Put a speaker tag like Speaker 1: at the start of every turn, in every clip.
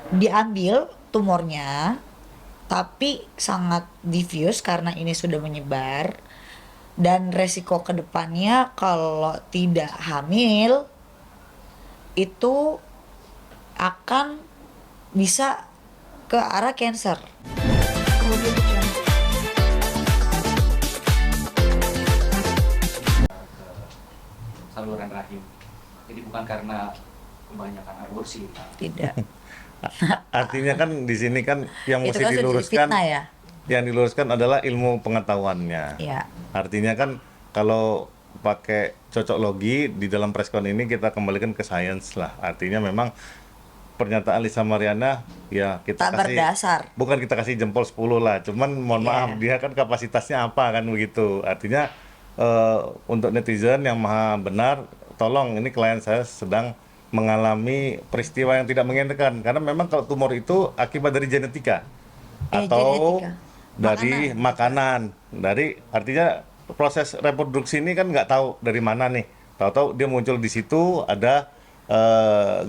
Speaker 1: diambil tumornya, tapi sangat diffuse karena ini sudah menyebar, dan resiko kedepannya kalau tidak hamil itu akan bisa ke arah cancer.
Speaker 2: Oh gitu ya.
Speaker 3: Saluran rahim. Jadi bukan karena kebanyakan aborsi.
Speaker 1: Tidak.
Speaker 4: Artinya kan di sini kan yang
Speaker 1: Itu
Speaker 4: mesti
Speaker 1: kan sudah
Speaker 4: diluruskan,
Speaker 1: fitnah ya.
Speaker 4: yang diluruskan adalah ilmu pengetahuannya.
Speaker 1: Ya.
Speaker 4: Artinya kan kalau pakai cocok logi di dalam preskon ini kita kembalikan ke sains lah. Artinya memang pernyataan Lisa Mariana ya kita
Speaker 1: Tak
Speaker 4: kasih,
Speaker 1: berdasar.
Speaker 4: bukan kita kasih jempol 10 lah, cuman mohon
Speaker 1: Iya.
Speaker 4: maaf dia kan kapasitasnya apa kan begitu. Artinya untuk netizen yang maha benar, tolong ini klien saya sedang mengalami peristiwa yang tidak mengenakan, karena memang kalau tumor itu akibat dari genetika atau
Speaker 1: Genetika.
Speaker 4: dari makanan. Dari artinya proses reproduksi ini kan nggak tahu dari mana nih, tahu-tahu dia muncul di situ ada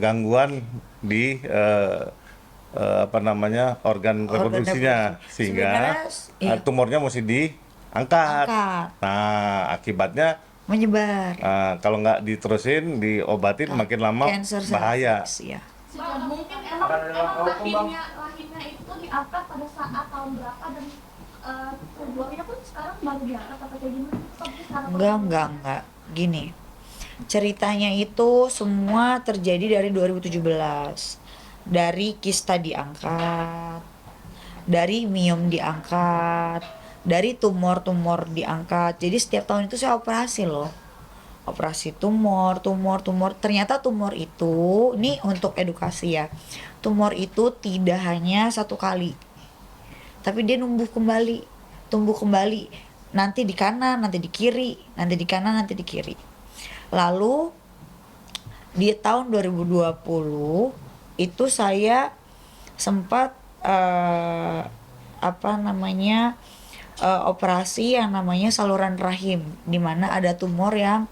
Speaker 4: gangguan di apa namanya organ reproduksinya,
Speaker 1: reproduksi.
Speaker 4: sehingga
Speaker 1: Sebenarnya, iya.
Speaker 4: tumornya mesti diangkat.
Speaker 1: Angkat.
Speaker 4: Nah akibatnya
Speaker 1: Menyebar.
Speaker 4: kalau nggak diterusin diobatin makin lama
Speaker 1: Cancer
Speaker 4: bahaya.
Speaker 1: cervix, ya.
Speaker 2: Mungkin emang rahimnya itu diangkat pada saat tahun berapa dan buahnya pun sekarang baru diangkat atau kayak gimana? Tapi sekarang
Speaker 1: Enggak. Gini. Ceritanya itu semua terjadi dari 2017. Dari kista diangkat, dari miom diangkat, dari tumor-tumor diangkat. Jadi setiap tahun itu saya operasi loh. Operasi tumor. Ternyata tumor itu, ini untuk edukasi ya. Tumor itu tidak hanya satu kali, tapi dia tumbuh kembali. Nanti di kanan, nanti di kiri, nanti di kanan, nanti di kiri. Lalu di tahun 2020 itu saya sempat operasi yang namanya saluran rahim, di mana ada tumor yang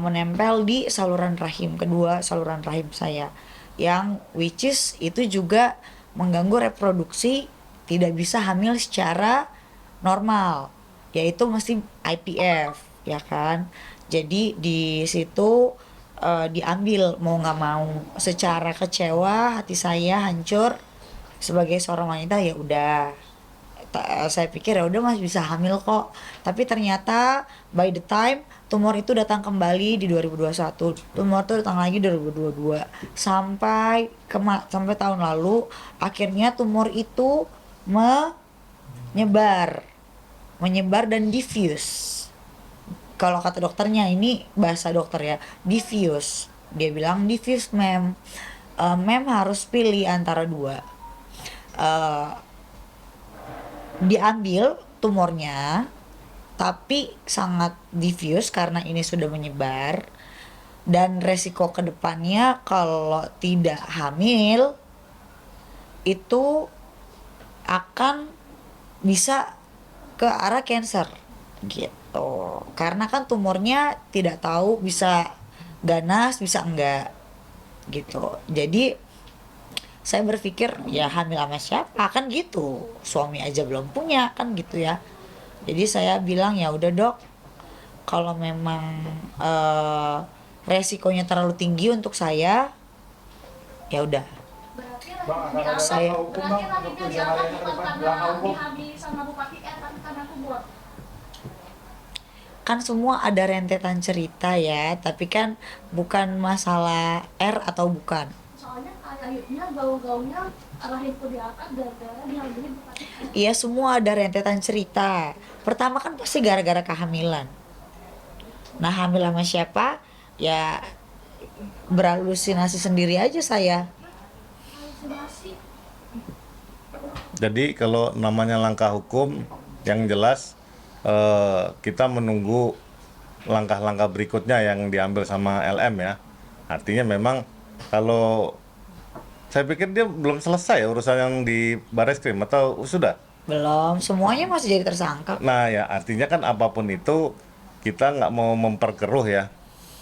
Speaker 1: menempel di saluran rahim, kedua saluran rahim saya, yang which is itu juga mengganggu reproduksi, tidak bisa hamil secara normal, yaitu mesti IPF, ya kan. Jadi di situ diambil mau nggak mau. Secara kecewa, hati saya hancur sebagai seorang wanita. Ya udah, saya pikir ya udah masih bisa hamil kok, tapi ternyata by the time tumor itu datang kembali di 2021, tumor itu datang lagi 2022, sampai tahun lalu akhirnya tumor itu menyebar dan diffuse. Kalau kata dokternya, ini bahasa dokter ya, diffuse. Dia bilang diffuse mem. Mem harus pilih antara dua. Diambil tumornya, tapi sangat diffuse karena ini sudah menyebar, dan resiko kedepannya kalau tidak hamil itu akan bisa ke arah cancer gitu. Karena kan tumornya tidak tahu bisa ganas bisa enggak gitu. Jadi saya berpikir ya hamil sama siapa kan gitu, suami aja belum punya kan gitu ya. Jadi saya bilang ya udah dok, kalau memang resikonya terlalu tinggi untuk saya, ya udah. Saya
Speaker 2: berarti rahimnya diangkat bukan karena dihamili sama Bupati tapi karena tumor.
Speaker 1: kan semua ada rentetan cerita ya, tapi kan bukan masalah R atau bukan.
Speaker 2: Soalnya kayaknya gaul-gaulnya rahimku diangkat gara-gara dihamili Bupati.
Speaker 1: Iya, semua ada rentetan cerita. Pertama kan pasti gara-gara kehamilan. Nah, hamil sama siapa? Ya berhalusinasi sendiri aja saya.
Speaker 2: Halusinasi.
Speaker 4: Jadi kalau namanya langkah hukum yang jelas kita menunggu langkah-langkah berikutnya yang diambil sama LM ya. Artinya memang kalau saya pikir dia belum selesai ya urusan yang di Bareskrim atau sudah?
Speaker 1: Belum, semuanya masih jadi tersangka.
Speaker 4: Nah ya artinya kan apapun itu kita nggak mau memperkeruh ya.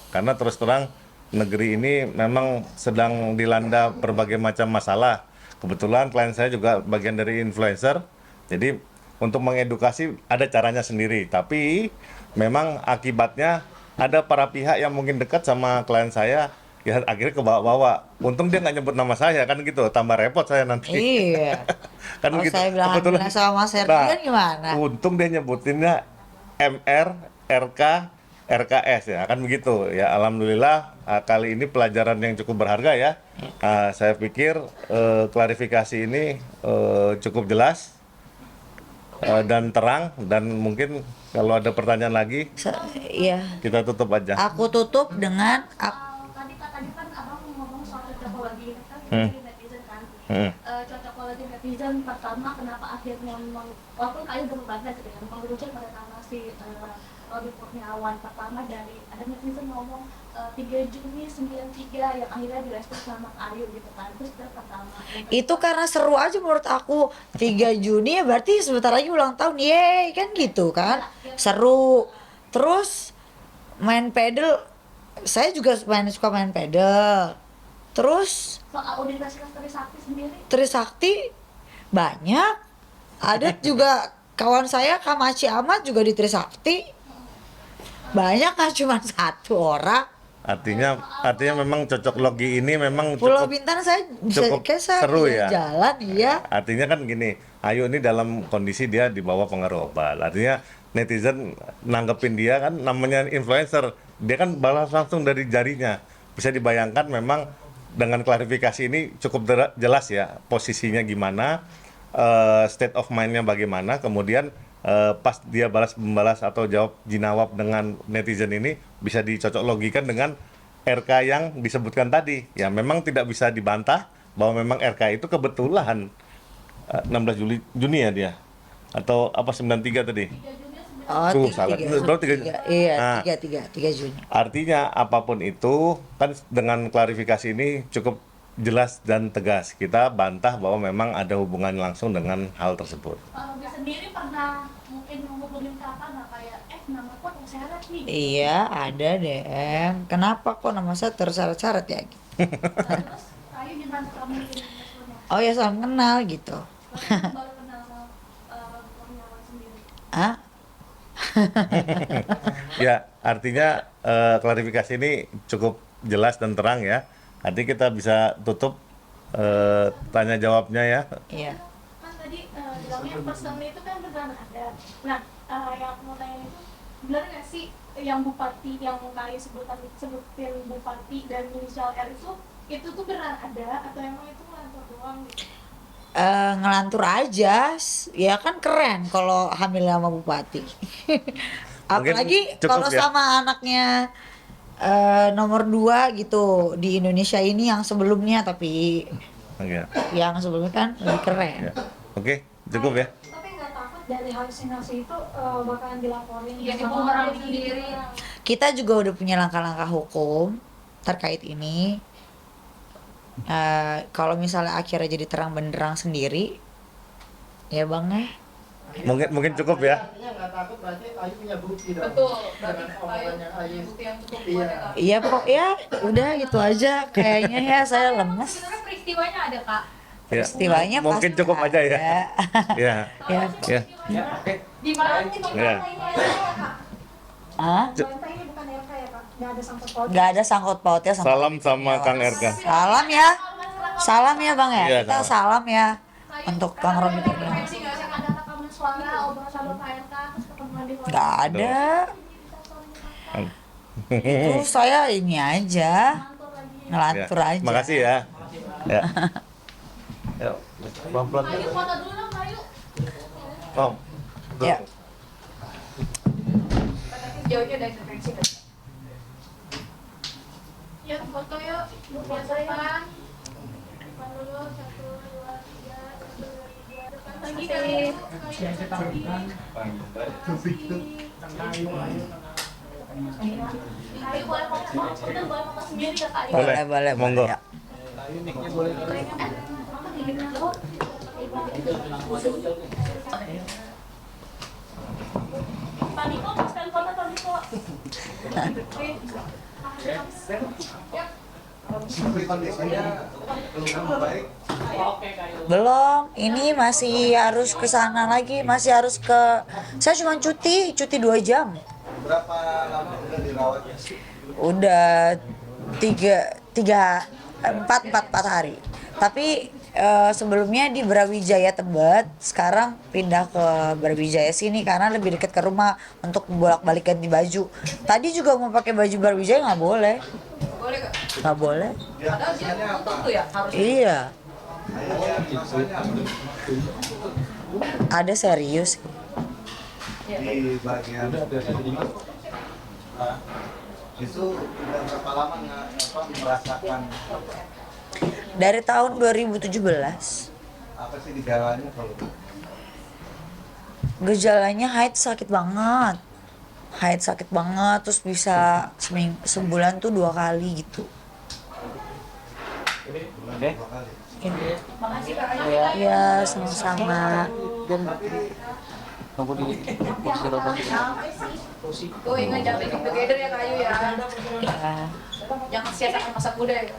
Speaker 4: Karena terus terang negeri ini memang sedang dilanda berbagai macam masalah. kebetulan klien saya juga bagian dari influencer, jadi untuk mengedukasi ada caranya sendiri, tapi memang akibatnya ada para pihak yang mungkin dekat sama klien saya, ya akhirnya kebawa-bawa. Untung dia nggak nyebut nama saya kan gitu, tambah repot saya nanti.
Speaker 1: Iya.
Speaker 4: Kan
Speaker 1: Kalau
Speaker 4: gitu.
Speaker 1: saya bilang
Speaker 4: Kebetulan.
Speaker 1: Hamilnya sama Mas Herdi kan gimana?
Speaker 4: Untung dia nyebutinnya MR, RK, RKS ya, kan begitu. Ya alhamdulillah kali ini pelajaran yang cukup berharga ya. Saya pikir klarifikasi ini cukup jelas dan terang, dan mungkin kalau ada pertanyaan lagi
Speaker 1: Iya.
Speaker 4: kita tutup aja.
Speaker 1: Aku tutup dengan
Speaker 2: Tadi kan abang ngomong soal cocokologi kan
Speaker 4: Hmm.
Speaker 2: dari netizen kan.
Speaker 4: Hmm.
Speaker 2: Cocokologi netizen pertama kenapa akhirnya walaupun kayu berbeda gitu ya, mengerucut pada nama si Rodi Kurniawan pertama dari ada netizen ngomong 3 Juni 93 yang akhirnya direspon sama Ayu gitu kan. Terus itu pertama.
Speaker 1: itu karena seru aja menurut aku. 3 Juni ya berarti sebentar lagi ulang tahun. Yeay, kan gitu kan. Seru. Terus main pedal, saya juga suka main pedal. Terus
Speaker 2: Soal Universitas Trisakti sendiri
Speaker 1: Trisakti banyak. Ada juga kawan saya Kamachi Ahmad juga di Trisakti. Banyak, kan cuma satu orang.
Speaker 4: Artinya memang cocok logi ini memang
Speaker 1: Pulau
Speaker 4: cukup.
Speaker 1: Bintan saya bisa
Speaker 4: cukup
Speaker 1: kayak saya
Speaker 4: seru ya.
Speaker 1: jalan iya.
Speaker 4: Artinya kan gini, Ayu ini dalam kondisi dia di bawah pengaruh obat. Artinya netizen nanggepin dia kan, namanya influencer, dia kan balas langsung dari jarinya. Bisa dibayangkan memang dengan klarifikasi ini cukup jelas ya posisinya gimana, state of mind-nya bagaimana, kemudian pas dia membalas atau jawab jinawab dengan netizen ini bisa dicocok logikan dengan RK yang disebutkan tadi. Ya memang tidak bisa dibantah bahwa memang RK itu kebetulan 16 Juni ya dia, atau apa 93 tadi.
Speaker 2: 3 Juni
Speaker 1: Oh,
Speaker 4: Tuh,
Speaker 1: tiga,
Speaker 4: salah.
Speaker 1: tiga,
Speaker 4: Berarti tiga.
Speaker 1: tiga, iya,
Speaker 4: Nah.
Speaker 1: 3 Juni.
Speaker 4: Artinya apapun itu kan dengan klarifikasi ini cukup jelas dan tegas. Kita bantah bahwa memang ada hubungan langsung dengan hal tersebut.
Speaker 2: Kalau gue sendiri pernah mungkin menghubungin kakak nggak kayak nama kok terseret nih.
Speaker 1: Iya, ada DM. Kenapa kok nama saya terseret-seret ya?
Speaker 2: Terus Ayu gimana kamu bikin responnya?
Speaker 1: Oh ya, salam kenal gitu.
Speaker 2: Baru kenal Kurniawan sendiri.
Speaker 1: Ah,
Speaker 4: Ya, artinya klarifikasi ini cukup jelas dan terang ya. Nanti kita bisa tutup tanya jawabnya ya.
Speaker 1: iya.
Speaker 2: Kan tadi bilangnya personally itu kan beneran ada. Nah, yang aku mau tanya itu benar nggak sih yang bupati yang kalian sebutin bupati dan inisial R itu tuh beneran ada atau emang itu ngelantur doang gitu?
Speaker 1: Ngelantur aja, ya kan keren kalau hamil sama bupati. Apalagi
Speaker 4: cukup
Speaker 1: kalau
Speaker 4: ya.
Speaker 1: sama anaknya nomor 2 gitu di Indonesia ini yang sebelumnya, tapi
Speaker 4: Oke.
Speaker 1: yang sebelumnya kan lebih keren.
Speaker 4: Ya. Oke, cukup ya.
Speaker 5: Tapi nggak takut dari halusinasi itu bakalan dilaporin
Speaker 2: Iya,
Speaker 5: sama
Speaker 2: dibumerang
Speaker 5: orang
Speaker 2: sendiri.
Speaker 1: Kita juga udah punya langkah-langkah hukum terkait ini. Kalau misalnya akhirnya jadi terang benderang sendiri, ya bang
Speaker 4: Mungkin cukup ya.
Speaker 6: Artinya nggak takut berarti Ayu punya bukti dong.
Speaker 7: Betul, berarti
Speaker 6: Dengan
Speaker 7: Ayu
Speaker 6: omongannya Ayu.
Speaker 7: bukti yang cukup
Speaker 6: Iya.
Speaker 7: kuat ya Kak.
Speaker 1: Iya pokok ya udah gitu aja kayaknya ya saya lemes.
Speaker 7: Sebenarnya peristiwanya ada Kak.
Speaker 4: Ya.
Speaker 1: Peristiwanya
Speaker 4: Mungkin
Speaker 1: pasti
Speaker 4: cukup aja ya.
Speaker 1: ada.
Speaker 4: Ya.
Speaker 1: Ya.
Speaker 4: Ya.
Speaker 3: Ya, oke.
Speaker 7: Di mana sih
Speaker 4: Ya.
Speaker 1: Hah?
Speaker 5: Bantah ini bukan RK ya Kak? Nggak ada sangkut paut.
Speaker 1: Nggak ada sangkut pautnya sama.
Speaker 4: Salam sama Kang RK.
Speaker 1: Salam ya. Salam ya bang ya.
Speaker 4: Iya,
Speaker 1: Kita
Speaker 4: sama.
Speaker 1: salam ya untuk Kang Rodi Kurniawan.
Speaker 2: Intervensi nggak sih ada rekaman suara obrol sama Pak RK terus ketemuan di
Speaker 1: Nggak ada.
Speaker 4: Hmm.
Speaker 1: Terus saya ini aja
Speaker 2: kantor lagi.
Speaker 1: ngelantur
Speaker 4: Ya.
Speaker 1: aja.
Speaker 4: Makasih ya. Ya. Yuk, pelan-pelan.
Speaker 2: Ayu foto dulu dong Ayu.
Speaker 4: Om. Tuh.
Speaker 1: Ya.
Speaker 7: jauhnya ada intervensi kan?
Speaker 2: Ya foto yuk. Buat depan. Depan dulu 1, 2, 3, 1, 2, 3. Depan lagi kali. Ayu boleh foto, kita boleh foto sendiri ya Kak Ayu.
Speaker 1: Boleh,
Speaker 4: Monggo.
Speaker 1: ya.
Speaker 2: Pak Niko, mau sekali foto Pak Niko.
Speaker 6: Kondisinya belum membaik.
Speaker 1: Belum, ini masih harus ke sana lagi, masih harus ke. Saya cuma cuti 2 jam.
Speaker 8: Berapa lama udah dirawatnya?
Speaker 1: Udah empat hari. Tapi sebelumnya di Brawijaya Tebet, sekarang pindah ke Brawijaya sini karena lebih dekat ke rumah untuk bolak-balik ganti baju. Tadi juga mau pakai baju Brawijaya nggak boleh.
Speaker 7: Boleh gak?
Speaker 1: Nggak boleh.
Speaker 7: Padahal dia tutup tuh ya harus.
Speaker 1: Iya,
Speaker 8: Rasanya
Speaker 1: ada serius.
Speaker 8: di bagian itu udah berapa lama merasakan
Speaker 1: Dari tahun 2017.
Speaker 8: apa sih gejalanya kalau
Speaker 1: Gejalanya haid sakit banget. Terus bisa sebulan tuh 2 kali gitu.
Speaker 8: dua kali?
Speaker 7: Makasih Kak Ayu.
Speaker 1: Ya, sama-sama.
Speaker 7: Tuh ingat jangan bikin together ya Kak Ayu ya.
Speaker 1: Ya.
Speaker 7: Jangan sia-siakan masa muda ya.